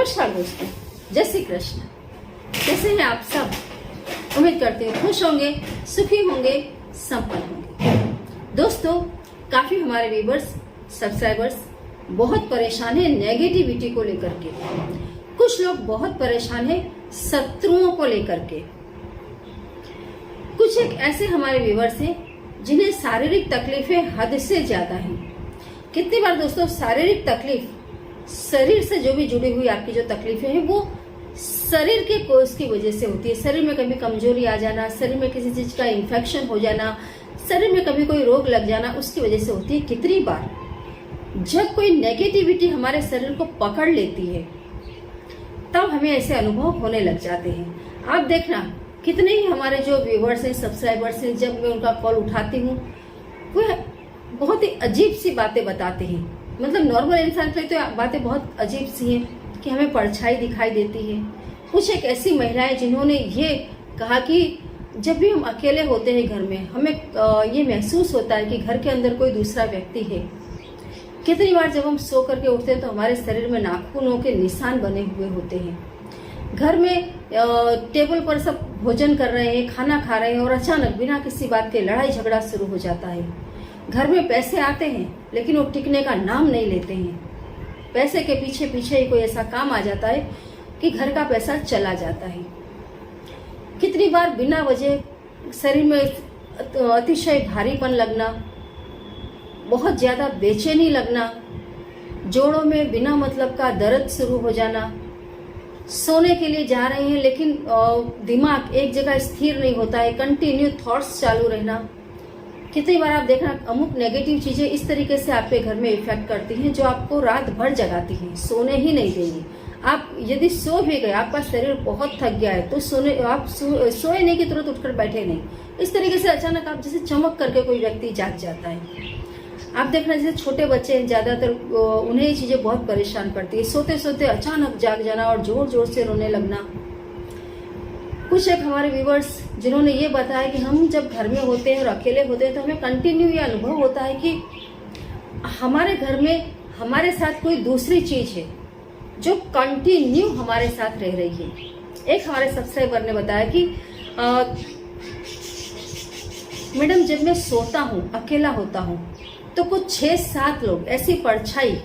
नमस्कार दोस्तों, जय श्री कृष्ण। कैसे हैं आप सब? उम्मीद करती हूँ खुश होंगे, सुखी होंगे, संपन्न होंगे। दोस्तों, काफी हमारे व्यूवर्स, सब्सक्राइबर्स बहुत परेशान है नेगेटिविटी को लेकर के। कुछ लोग बहुत परेशान है शत्रुओं को लेकर के। कुछ एक ऐसे हमारे व्यूवर्स हैं जिन्हें शारीरिक तकलीफें हद से ज्यादा हैं। कितनी बार दोस्तों शारीरिक तकलीफ, शरीर से जो भी जुड़ी हुई आपकी जो तकलीफें हैं वो शरीर के कोर्स की वजह से होती है। शरीर में कभी कमजोरी आ जाना, शरीर में किसी चीज का इन्फेक्शन हो जाना, शरीर में कभी कोई रोग लग जाना, उसकी वजह से होती है। कितनी बार जब कोई नेगेटिविटी हमारे शरीर को पकड़ लेती है तब हमें ऐसे अनुभव होने लग जाते हैं। आप देखना, कितने ही हमारे जो व्यूवर्स हैं, सब्सक्राइबर्स हैं, जब मैं उनका कॉल उठाती हूँ वो बहुत ही अजीब सी बातें बताते हैं। मतलब नॉर्मल इंसान के लिए तो बातें बहुत अजीब सी हैं कि हमें परछाई दिखाई देती है। कुछ एक ऐसी महिलाएं जिन्होंने ये कहा कि जब भी हम अकेले होते हैं घर में, हमें ये महसूस होता है कि घर के अंदर कोई दूसरा व्यक्ति है। कितनी बार जब हम सो करके उठते हैं तो हमारे शरीर में नाखूनों के निशान बने हुए होते हैं। घर में टेबल पर सब भोजन कर रहे हैं, खाना खा रहे हैं और अचानक बिना किसी बात के लड़ाई झगड़ा शुरू हो जाता है। घर में पैसे आते हैं लेकिन वो टिकने का नाम नहीं लेते हैं। पैसे के पीछे पीछे ही कोई ऐसा काम आ जाता है कि घर का पैसा चला जाता है। कितनी बार बिना वजह शरीर में अतिशय भारीपन लगना, बहुत ज्यादा बेचैनी लगना, जोड़ों में बिना मतलब का दर्द शुरू हो जाना, सोने के लिए जा रहे हैं लेकिन दिमाग एक जगह स्थिर नहीं होता है, कंटिन्यू थॉट्स चालू रहना। कितनी बार आप देखना, अमुक नेगेटिव चीजें इस तरीके से आपके घर में इफेक्ट करती हैं जो आपको रात भर जगाती हैं, सोने ही नहीं देंगी। आप यदि सो भी गए, आपका शरीर बहुत थक गया है तो सोए नहीं कि तुरंत उठकर बैठे नहीं। इस तरीके से अचानक आप जैसे चमक करके कोई व्यक्ति जाग जाता है। आप देखना, जैसे छोटे बच्चे हैं ज्यादातर, उन्हें ये चीजें बहुत परेशान करती है। सोते सोते अचानक जाग जाना और जोर जोर से रोने लगना। कुछ एक हमारे व्यूवर्स जिन्होंने ये बताया कि हम जब घर में होते हैं और अकेले होते हैं तो हमें कंटिन्यू ये अनुभव होता है कि हमारे घर में हमारे साथ कोई दूसरी चीज है जो कंटिन्यू हमारे साथ रह रही है। एक हमारे सब्सक्राइबर ने बताया कि मैडम, जब मैं सोता हूँ, अकेला होता हूँ तो कुछ 6-7 लोग, ऐसी परछाई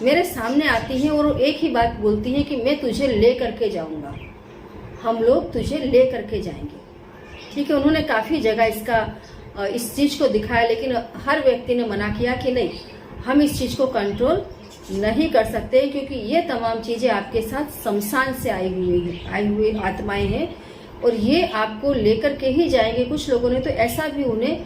मेरे सामने आती है और एक ही बात बोलती है कि मैं तुझे ले करके जाऊंगा, हम लोग तुझे ले करके जाएंगे। ठीक है, उन्होंने काफी जगह इस चीज को दिखाया लेकिन हर व्यक्ति ने मना किया कि नहीं, हम इस चीज को कंट्रोल नहीं कर सकते क्योंकि ये तमाम चीजें आपके साथ शमशान से आई हुई आत्माएं हैं और ये आपको लेकर के ही जाएंगे। कुछ लोगों ने तो ऐसा भी उन्हें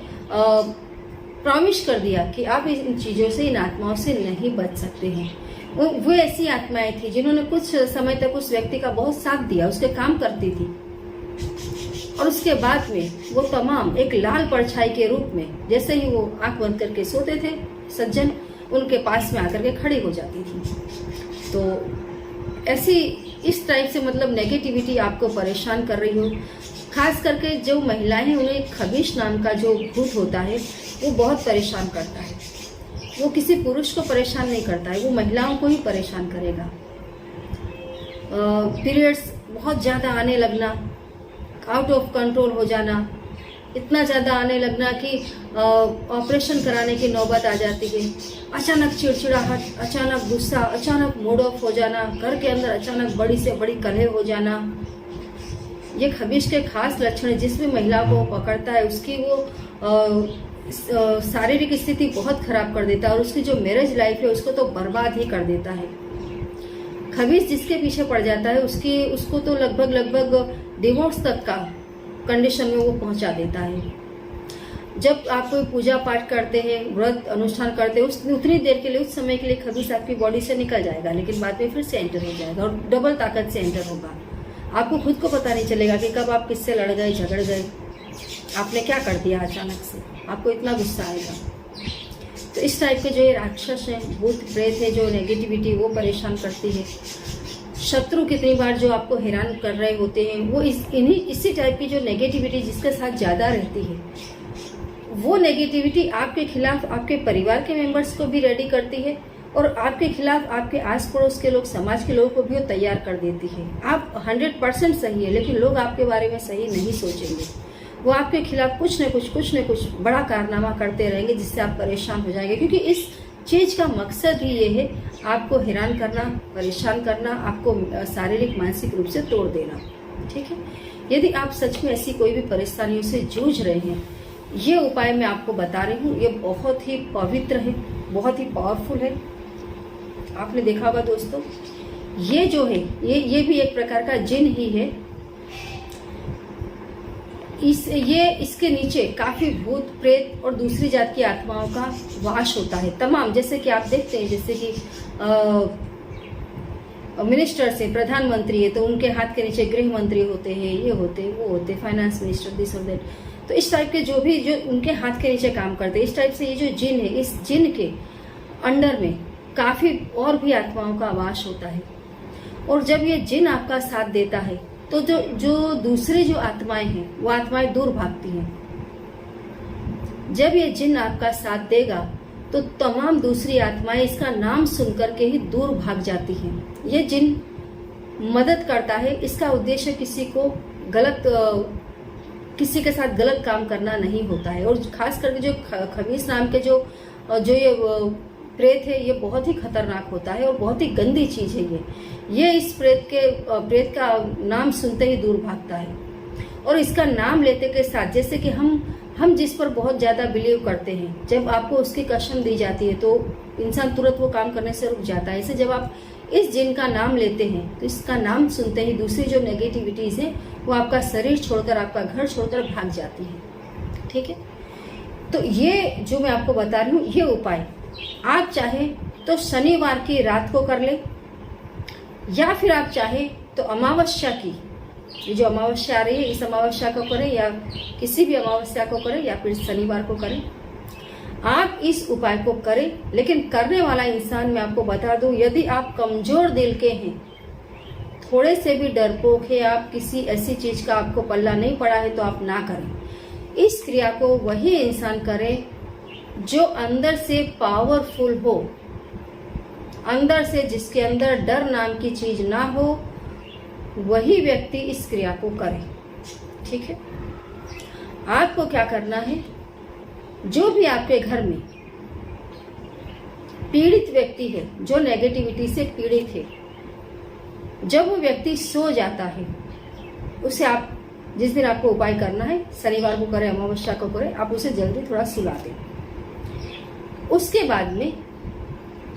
प्रॉमिस कर दिया कि आप इन चीजों से, इन आत्माओं से नहीं बच सकते हैं। वो ऐसी आत्माएं थी जिन्होंने कुछ समय तक उस व्यक्ति का बहुत साथ दिया, उसके काम करती थी और उसके बाद में वो तमाम एक लाल परछाई के रूप में, जैसे ही वो आंख बंद करके सोते थे सज्जन, उनके पास में आकर के खड़ी हो जाती थी। तो ऐसी इस टाइप से मतलब नेगेटिविटी आपको परेशान कर रही हो। खास करके जो महिलाएं हैं उन्हें खबीश नाम का जो भूत होता है वो बहुत परेशान करता है। वो किसी पुरुष को परेशान नहीं करता है, वो महिलाओं को ही परेशान करेगा। पीरियड्स बहुत ज्यादा आने लगना, आउट ऑफ कंट्रोल हो जाना, इतना ज्यादा आने लगना कि ऑपरेशन कराने की नौबत आ जाती है। अचानक चिड़चिड़ाहट, अचानक गुस्सा, अचानक मूड ऑफ हो जाना, घर के अंदर अचानक बड़ी से बड़ी कलह हो जाना। ये खबीश के खास लक्षण, जिस भी महिला को पकड़ता है उसकी वो शारीरिक स्थिति बहुत खराब कर देता है और उसकी जो मैरिज लाइफ है उसको तो बर्बाद ही कर देता है। खबीश जिसके पीछे पड़ जाता है उसको तो लगभग डिवोर्स तक का कंडीशन में वो पहुंचा देता है। जब आप कोई पूजा पाठ करते हैं, व्रत अनुष्ठान करते हैं, उतनी देर के लिए, उस समय के लिए खबीश आपकी बॉडी से निकल जाएगा लेकिन बाद में फिर से एंटर हो जाएगा और डबल ताकत से एंटर होगा। आपको खुद को पता नहीं चलेगा कि कब आप किससे लड़ गए, झगड़ गए, आपने क्या कर दिया, अचानक से आपको इतना गुस्सा आएगा। तो इस टाइप के जो ये राक्षस हैं, भूत प्रेत है, जो नेगेटिविटी वो परेशान करती है। शत्रु कितनी बार जो आपको हैरान कर रहे होते हैं वो इसी टाइप की जो नेगेटिविटी जिसके साथ ज्यादा रहती है, वो नेगेटिविटी आपके खिलाफ आपके परिवार के मेंबर्स को भी रेडी करती है और आपके खिलाफ आपके आस पड़ोस के लोग, समाज के लोगों को भी वो तैयार कर देती है। आप 100% सही है, लेकिन लोग आपके बारे में सही नहीं सोचेंगे। वो आपके खिलाफ कुछ न कुछ बड़ा कारनामा करते रहेंगे जिससे आप परेशान हो जाएंगे, क्योंकि इस चीज का मकसद ही ये है आपको हैरान करना, परेशान करना, आपको शारीरिक मानसिक रूप से तोड़ देना। ठीक है, यदि आप सच में ऐसी कोई भी परेशानियों से जूझ रहे हैं, ये उपाय मैं आपको बता रही हूँ, ये बहुत ही पवित्र है, बहुत ही पावरफुल है। आपने देखा होगा दोस्तों, ये जो है ये भी एक प्रकार का जिन ही है। इसके नीचे काफी भूत प्रेत और दूसरी जात की आत्माओं का वास होता है। तमाम, जैसे कि आप देखते हैं, जैसे कि मिनिस्टर से प्रधानमंत्री है तो उनके हाथ के नीचे गृह मंत्री होते हैं, ये होते वो होते, फाइनेंस मिनिस्टर, दिस और दैट। तो इस टाइप के जो उनके हाथ के नीचे काम करते हैं, इस टाइप से ये जो जिन है, इस जिन के अंडर में काफी और भी आत्माओं का वास होता है। और जब ये जिन आपका साथ देता है तो जो दूसरी जो आत्माएं हैं वो आत्माएं दूर भागती हैं। जब ये जिन आपका साथ देगा तो तमाम दूसरी आत्माएं इसका नाम सुनकर के ही दूर भाग जाती हैं। ये जिन मदद करता है, इसका उद्देश्य किसी के साथ गलत काम करना नहीं होता है। और खास करके जो खबीस नाम के जो ये प्रेत है, ये बहुत ही खतरनाक होता है और बहुत ही गंदी चीज है। ये इस प्रेत का नाम सुनते ही दूर भागता है। और इसका नाम लेते के साथ, जैसे कि हम जिस पर बहुत ज्यादा बिलीव करते हैं, जब आपको उसकी कसम दी जाती है तो इंसान तुरंत वो काम करने से रुक जाता है। ऐसे जब आप इस जिन का नाम लेते हैं तो इसका नाम सुनते ही दूसरी जो नेगेटिविटीज है वो आपका शरीर छोड़कर, आपका घर छोड़कर भाग जाती है। ठीक है, तो ये जो मैं आपको बता रही हूँ, ये उपाय आप चाहे तो शनिवार की रात को कर ले, या फिर आप चाहे तो अमावस्या की, ये जो अमावस्या आ रही है, इस अमावस्या को करें या किसी भी अमावस्या को करें या फिर शनिवार को करें। आप इस उपाय को करें, लेकिन करने वाला इंसान मैं आपको बता दूं, यदि आप कमजोर दिल के हैं, थोड़े से भी डरपोक है, आप किसी ऐसी चीज का आपको पल्ला नहीं पड़ा है, तो आप ना करें। इस क्रिया को वही इंसान करे जो अंदर से पावरफुल हो, अंदर से जिसके अंदर डर नाम की चीज ना हो, वही व्यक्ति इस क्रिया को करे। ठीक है, आपको क्या करना है, जो भी आपके घर में पीड़ित व्यक्ति है, जो नेगेटिविटी से पीड़ित है, जब वो व्यक्ति सो जाता है, उसे आप जिस दिन आपको उपाय करना है, शनिवार को करें, अमावस्या को करें, आप उसे जल्दी थोड़ा सुला दें। उसके बाद में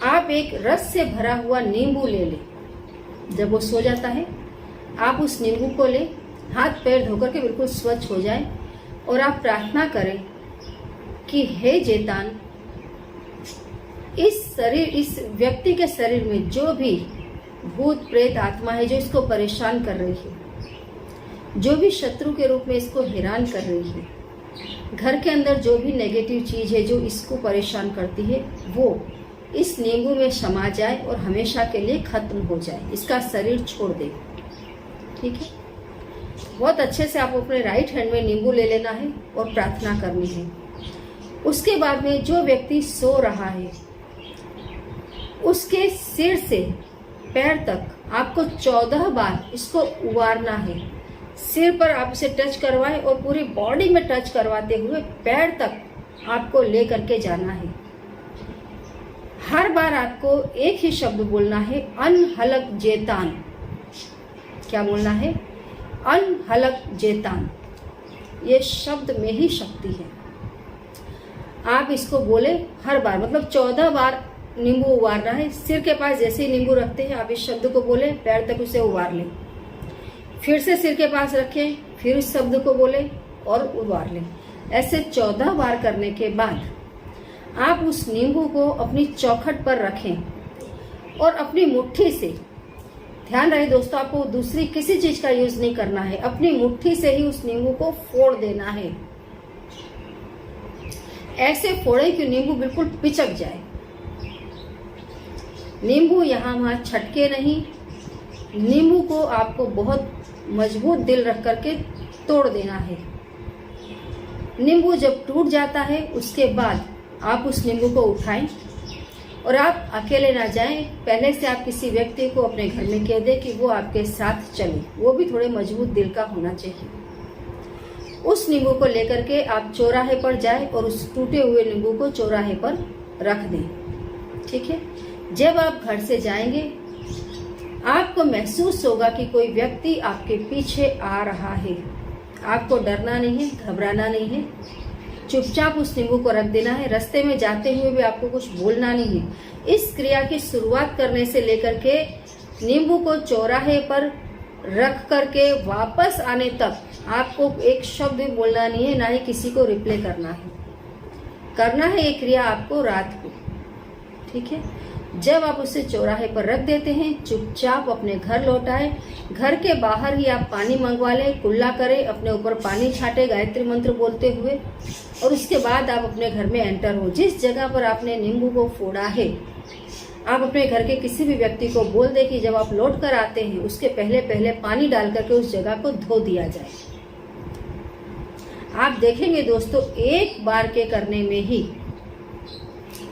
आप एक रस से भरा हुआ नींबू ले लें। जब वो सो जाता है, आप उस नींबू को ले, हाथ पैर धोकर के बिल्कुल स्वच्छ हो जाए, और आप प्रार्थना करें कि हे जैतान, इस व्यक्ति के शरीर में जो भी भूत प्रेत आत्मा है जो इसको परेशान कर रही है, जो भी शत्रु के रूप में इसको हैरान कर रही है, घर के अंदर जो भी नेगेटिव चीज है जो इसको परेशान करती है, वो इस नींबू में समा जाए और हमेशा के लिए खत्म हो जाए, इसका शरीर छोड़ दे। ठीक है, बहुत अच्छे से आप अपने राइट हैंड में नींबू ले लेना है और प्रार्थना करनी है। उसके बाद में जो व्यक्ति सो रहा है, उसके सिर से पैर तक आपको 14 बार इसको उबारना है। सिर पर आप इसे टच करवाएं और पूरी बॉडी में टच करवाते हुए पैर तक आपको ले करके जाना है। हर बार आपको एक ही शब्द बोलना है, अनहलक जैतान। क्या बोलना है? अनहलक जैतान। ये शब्द में ही शक्ति है। आप इसको बोले हर बार, मतलब 14 बार नींबू उबारना है। सिर के पास जैसे ही नींबू रखते हैं, आप इस शब्द को बोले, पैर तक उसे उबार लें। फिर से सिर के पास रखें, फिर उस शब्द को बोले और उबार लें। ऐसे 14 बार करने के बाद आप उस नींबू को अपनी चौखट पर रखें और अपनी मुट्ठी से, ध्यान रहे दोस्तों, आपको दूसरी किसी चीज का यूज नहीं करना है, अपनी मुट्ठी से ही उस नींबू को फोड़ देना है। ऐसे फोड़े कि नींबू बिल्कुल पिचक जाए। नींबू यहाँ वहां छटके नहीं। नींबू को आपको बहुत मजबूत दिल रख करके तोड़ देना है। नींबू जब टूट जाता है, उसके बाद आप उस नींबू को उठाएं और आप अकेले ना जाएं, पहले से आप किसी व्यक्ति को अपने घर में कह दें कि वो आपके साथ चले, वो भी थोड़े मजबूत दिल का होना चाहिए। उस नींबू को लेकर के आप चौराहे पर जाएं और उस टूटे हुए नींबू को चौराहे पर रख दें, ठीक है। जब आप घर से जाएंगे आपको महसूस होगा कि कोई व्यक्ति आपके पीछे आ रहा है। आपको डरना नहीं है, घबराना नहीं है, चुपचाप उस नींबू को रख देना है। रास्ते में जाते हुए भी आपको कुछ बोलना नहीं है। इस क्रिया की शुरुआत करने से लेकर के नींबू को चौराहे पर रख करके वापस आने तक आपको एक शब्द भी बोलना नहीं है, ना ही किसी को रिप्ले करना है ये क्रिया आपको रात को, ठीक है। जब आप उसे चौराहे पर रख देते हैं, चुपचाप अपने घर लौट आए। घर के बाहर ही आप पानी मंगवा लें, कुल्ला करें, अपने ऊपर पानी छाटे गायत्री मंत्र बोलते हुए, और उसके बाद आप अपने घर में एंटर हो। जिस जगह पर आपने नींबू को फोड़ा है, आप अपने घर के किसी भी व्यक्ति को बोल दे कि जब आप लौट कर आते हैं उसके पहले पहले पानी डाल करके उस जगह को धो दिया जाए। आप देखेंगे दोस्तों, एक बार के करने में ही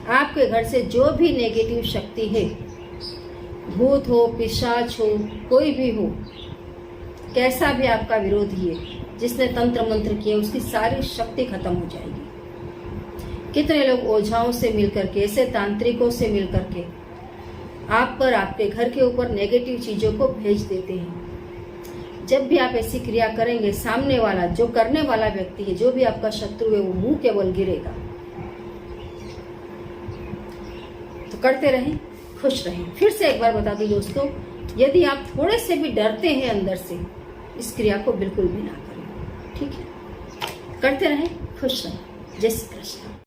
आपके घर से जो भी नेगेटिव शक्ति है, भूत हो, पिशाच हो, कोई भी हो, कैसा भी आपका विरोधी है, जिसने तंत्र मंत्र किए, उसकी सारी शक्ति खत्म हो जाएगी। कितने लोग ओझाओं से मिलकर के, ऐसे तांत्रिकों से मिलकर के आप पर, आपके घर के ऊपर नेगेटिव चीजों को भेज देते हैं। जब भी आप ऐसी क्रिया करेंगे, सामने वाला, जो करने वाला व्यक्ति है, जो भी आपका शत्रु है, वो मुंह के बल गिरेगा। तो करते रहें, खुश रहें। फिर से एक बार बता दूं दोस्तों, यदि आप थोड़े से भी डरते हैं अंदर से, इस क्रिया को बिल्कुल भी ना करें, ठीक है। करते रहें, खुश रहें। जय श्री कृष्ण।